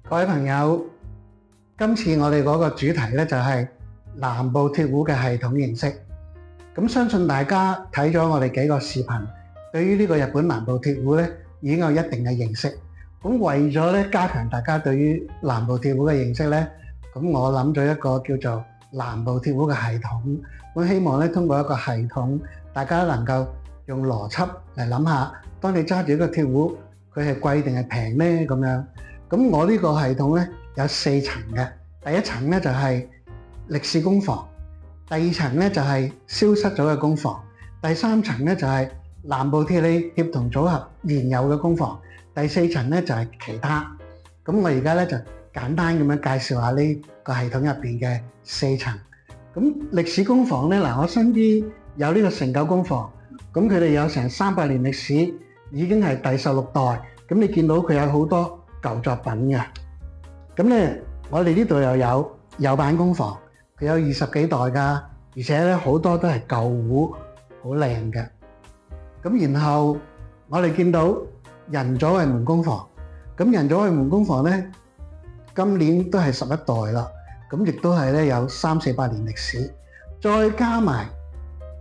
各位朋友，今次我哋嗰個主題咧就係南部鐵壺嘅系統認識。咁相信大家睇咗我哋幾個視頻，對於呢個日本南部鐵壺咧已經有一定嘅認識。咁為咗咧加強大家對於南部鐵壺嘅認識咧，咁我諗咗一個叫做南部鐵壺嘅系統。咁希望咧通過一個系統，大家能夠用邏輯嚟諗下，當你揸住一個鐵壺，佢係貴定係平咧咁樣。咁我呢個系統咧有4層嘅，第一層咧就係歷史工房，第二層咧就係消失咗嘅工房，第三層咧就係南部鐵器協同組合現有嘅工房，第4層咧就係其他。咁我而家咧就簡單咁樣介紹下呢個系統入邊嘅4層。咁歷史工房咧嗱，我身邊有呢個成久工房，咁佢哋有成300年歷史，已經係第16代。咁你見到佢有好多舊作品嘅。咁咧，我哋呢度又有有板工房，佢有20幾代㗎，而且咧好多都係舊壺，好靚嘅。咁然後我哋見到人左衛門工房，咁人左衛門工房咧，今年都係11代啦，咁亦都係咧有300-400年歷史，再加埋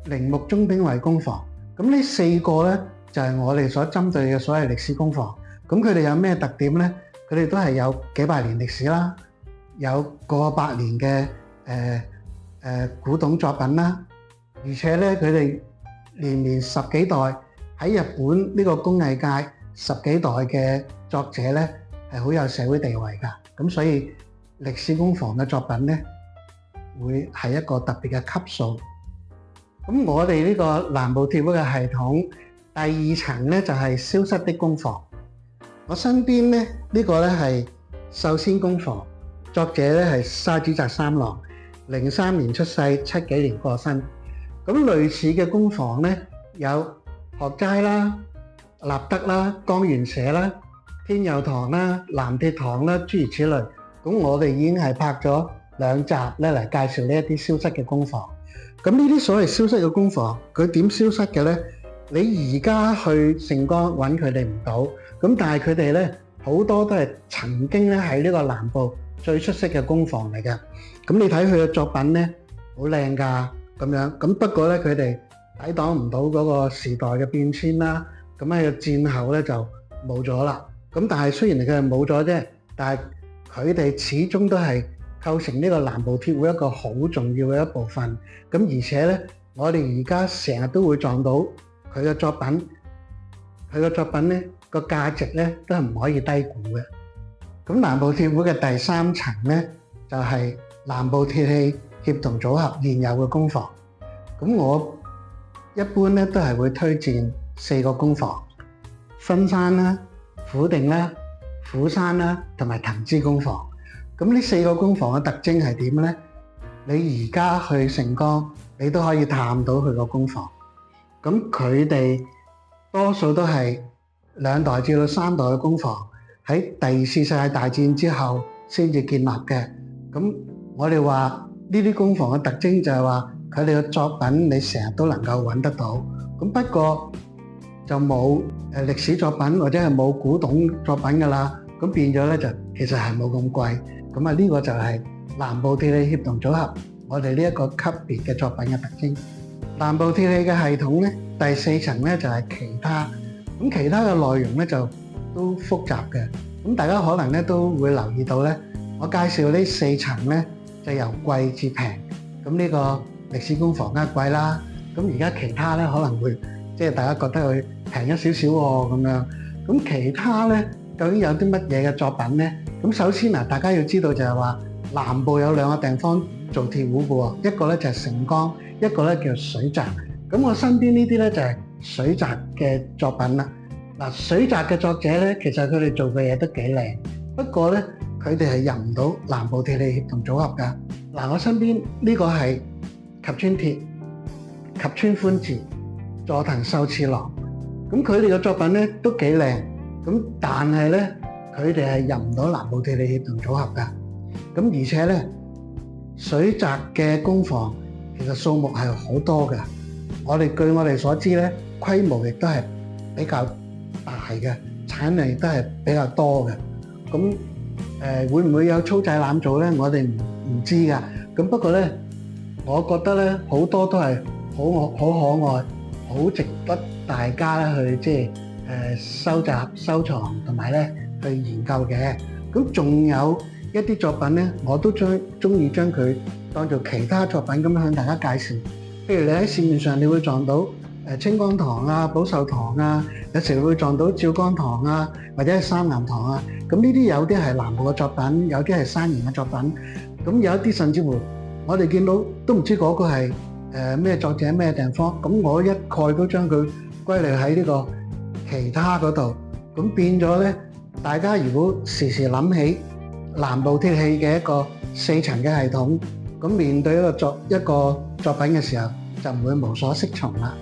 鈴木忠兵衛工房，咁呢4個咧就係我哋所針對嘅所謂歷史工房。咁佢哋有咩特點咧？佢哋都係有幾百年歷史啦，有過百年嘅古董作品啦，而且咧佢哋連10幾代喺日本呢個工藝界10幾代嘅作者咧係好有社會地位㗎。咁所以歷史工房嘅作品咧會係一個特別嘅級數。咁我哋呢個南部鐵壺嘅系統第2層咧就係消失的工房。我身邊咧呢個咧係壽仙工房，作者咧係沙子澤三郎，03年出世，7幾年過身。咁類似嘅工房咧有學齋啦、立德啦、江原社啦、天佑堂啦、南鐵堂啦，諸如此類。咁我哋已經係拍咗2集咧嚟介紹呢一啲消失嘅工房。咁呢啲所謂消失嘅工房，佢點消失嘅咧？你而家去盛岡揾佢哋唔到，咁但係佢哋咧好多都係曾經咧喺呢個南部最出色嘅工房嚟嘅。咁你睇佢嘅作品咧，好靚㗎咁樣。咁不過咧佢哋抵擋唔到嗰個時代嘅變遷啦。咁喺個戰後咧就冇咗啦。咁但係雖然佢係冇咗啫，但係佢哋始終都係構成呢個南部鐵壺一個好重要嘅一部分。咁而且咧，我哋而家成日都會撞到佢嘅作品，咧個價值咧都係唔可以低估嘅。咁南部鐵壺嘅第3層咧就係南部鐵器協同組合現有嘅工房。咁我一般咧都係會推薦4個工房：分山啦、虎定啦、虎山啦同埋藤枝工房。咁呢4個工房嘅特徵係點咧？你而家去盛岡，你都可以探到佢個工房。咁佢哋多數都係2代至到3代嘅工房，喺第2次世界大戰之後先至建立嘅。咁我哋話呢啲工房嘅特徵就係話佢哋嘅作品你成日都能夠揾得到。咁不過就冇歷史作品或者係冇古董作品㗎啦。咁變咗咧就其實係冇咁貴。咁啊呢個就係南部鐵器協同組合我哋呢一個級別嘅作品嘅特徵。南部鐵器嘅系統咧，第4層咧就係其他。咁其他嘅內容咧就都複雜嘅。咁大家可能咧都會留意到咧，我介紹呢4層咧就由貴至平。咁呢個歷史工房梗係貴啦。咁而家其他咧可能會即係大家覺得佢平一少少喎咁樣。咁其他咧究竟有啲乜嘢嘅作品咧？咁首先嗱，大家要知道就係話南部有2個地方做鐵壺嘅喎，一個咧就係盛岡，一個咧叫水澤。咁我身邊呢啲咧就係水澤嘅作品啦。嗱，水澤嘅作者咧，其實佢哋做嘅嘢都幾靚，不過咧佢哋係入唔到南部鐵器協同組合㗎。嗱，我身邊呢個係及川鐵、及川寬治、佐藤秀次郎。咁佢哋嘅作品咧都幾靚，咁但係咧佢哋係入唔到南部鐵器協同組合㗎。咁而且咧水澤嘅工房其實數目係好多嘅。據我哋所知咧，規模亦都係比較大嘅，產量亦都係比較多嘅。咁會唔會有粗製濫造咧？我哋唔知㗎。咁不過咧，我覺得咧好多都係好可愛，好值得大家咧去收集、收藏同埋咧去研究嘅。咁仲有一啲作品咧，我都中意將佢當做其他作品咁向大家介紹。譬如你喺市面上，你會撞到青光堂啊、寶壽堂啊，有時會撞到照光堂啊，或者係三岩堂啊。咁呢啲有啲係南部嘅作品，有啲係山形嘅作品。咁有一啲甚至乎我哋見到都唔知嗰個係咩作者咩地方。咁我一概都將佢歸類喺呢個其他嗰度。咁變咗咧，大家如果時時諗起南部鐵器嘅一個4層嘅系統，咁面對一個作品嘅時候，就唔會無所適從啦。